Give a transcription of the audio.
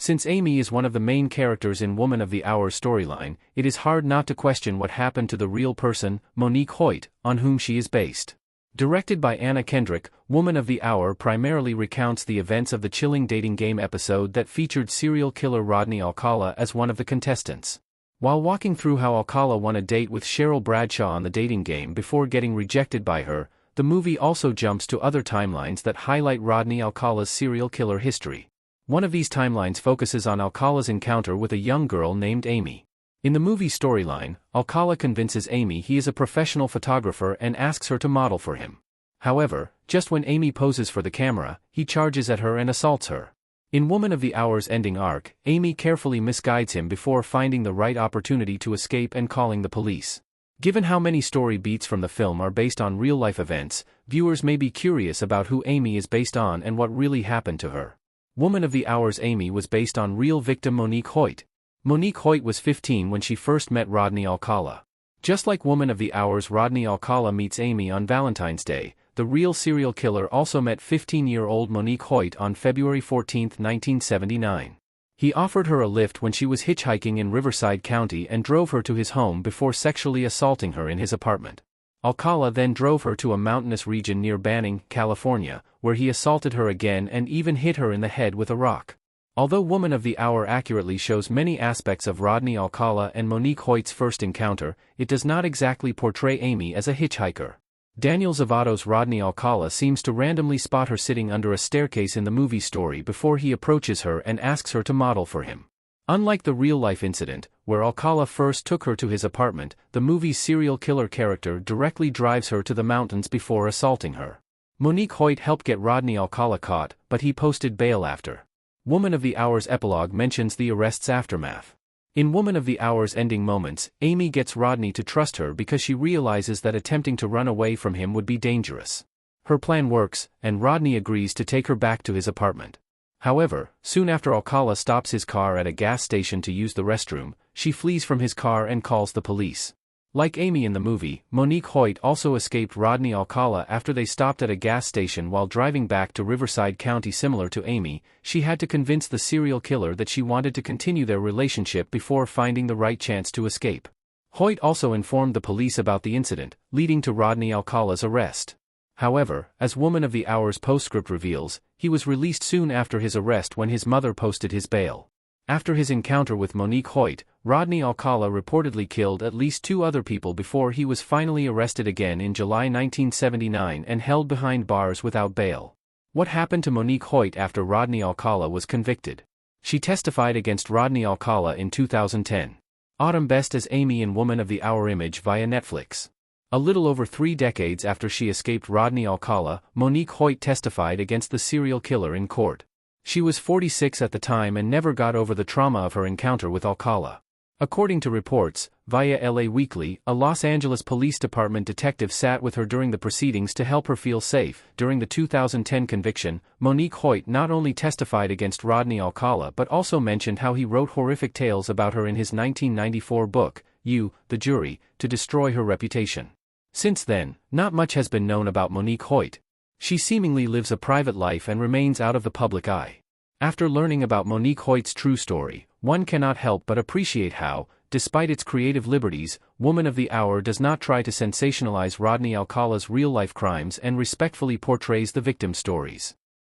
Since Amy is one of the main characters in Woman of the Hour storyline, it is hard not to question what happened to the real person, Monique Hoyt, on whom she is based. Directed by Anna Kendrick, Woman of the Hour primarily recounts the events of the chilling dating game episode that featured serial killer Rodney Alcala as one of the contestants. While walking through how Alcala won a date with Cheryl Bradshaw on the dating game before getting rejected by her, the movie also jumps to other timelines that highlight Rodney Alcala's serial killer history. One of these timelines focuses on Alcala's encounter with a young girl named Amy. In the movie storyline, Alcala convinces Amy he is a professional photographer and asks her to model for him. However, just when Amy poses for the camera, he charges at her and assaults her. In Woman of the Hour's ending arc, Amy carefully misguides him before finding the right opportunity to escape and calling the police. Given how many story beats from the film are based on real-life events, viewers may be curious about who Amy is based on and what really happened to her. Woman of the Hour's Amy was based on real victim Monique Hoyt. Monique Hoyt was 15 when she first met Rodney Alcala. Just like Woman of the Hour's Rodney Alcala meets Amy on Valentine's Day, the real serial killer also met 15-year-old Monique Hoyt on February 14, 1979. He offered her a lift when she was hitchhiking in Riverside County and drove her to his home before sexually assaulting her in his apartment. Alcala then drove her to a mountainous region near Banning, California, where he assaulted her again and even hit her in the head with a rock. Although Woman of the Hour accurately shows many aspects of Rodney Alcala and Monique Hoyt's first encounter, it does not exactly portray Amy as a hitchhiker. Daniel Zavato's Rodney Alcala seems to randomly spot her sitting under a staircase in the movie story before he approaches her and asks her to model for him. Unlike the real-life incident, where Alcala first took her to his apartment, the movie's serial killer character directly drives her to the mountains before assaulting her. Monique Hoyt helped get Rodney Alcala caught, but he posted bail after. Woman of the Hour's epilogue mentions the arrest's aftermath. In Woman of the Hour's ending moments, Amy gets Rodney to trust her because she realizes that attempting to run away from him would be dangerous. Her plan works, and Rodney agrees to take her back to his apartment. However, soon after Alcala stops his car at a gas station to use the restroom, she flees from his car and calls the police. Like Amy in the movie, Monique Hoyt also escaped Rodney Alcala after they stopped at a gas station while driving back to Riverside County. Similar to Amy, she had to convince the serial killer that she wanted to continue their relationship before finding the right chance to escape. Hoyt also informed the police about the incident, leading to Rodney Alcala's arrest. However, as Woman of the Hour's postscript reveals, he was released soon after his arrest when his mother posted his bail. After his encounter with Monique Hoyt, Rodney Alcala reportedly killed at least 2 other people before he was finally arrested again in July 1979 and held behind bars without bail. What happened to Monique Hoyt after Rodney Alcala was convicted? She testified against Rodney Alcala in 2010. Autumn Best as Amy in Woman of the Hour image via Netflix. A little over 3 decades after she escaped Rodney Alcala, Monique Hoyt testified against the serial killer in court. She was 46 at the time and never got over the trauma of her encounter with Alcala. According to reports, via LA Weekly, a Los Angeles Police Department detective sat with her during the proceedings to help her feel safe. During the 2010 conviction, Monique Hoyt not only testified against Rodney Alcala but also mentioned how he wrote horrific tales about her in his 1994 book, You, the Jury, to destroy her reputation. Since then, not much has been known about Monique Hoyt. She seemingly lives a private life and remains out of the public eye. After learning about Monique Hoyt's true story, one cannot help but appreciate how, despite its creative liberties, Woman of the Hour does not try to sensationalize Rodney Alcala's real-life crimes and respectfully portrays the victim stories.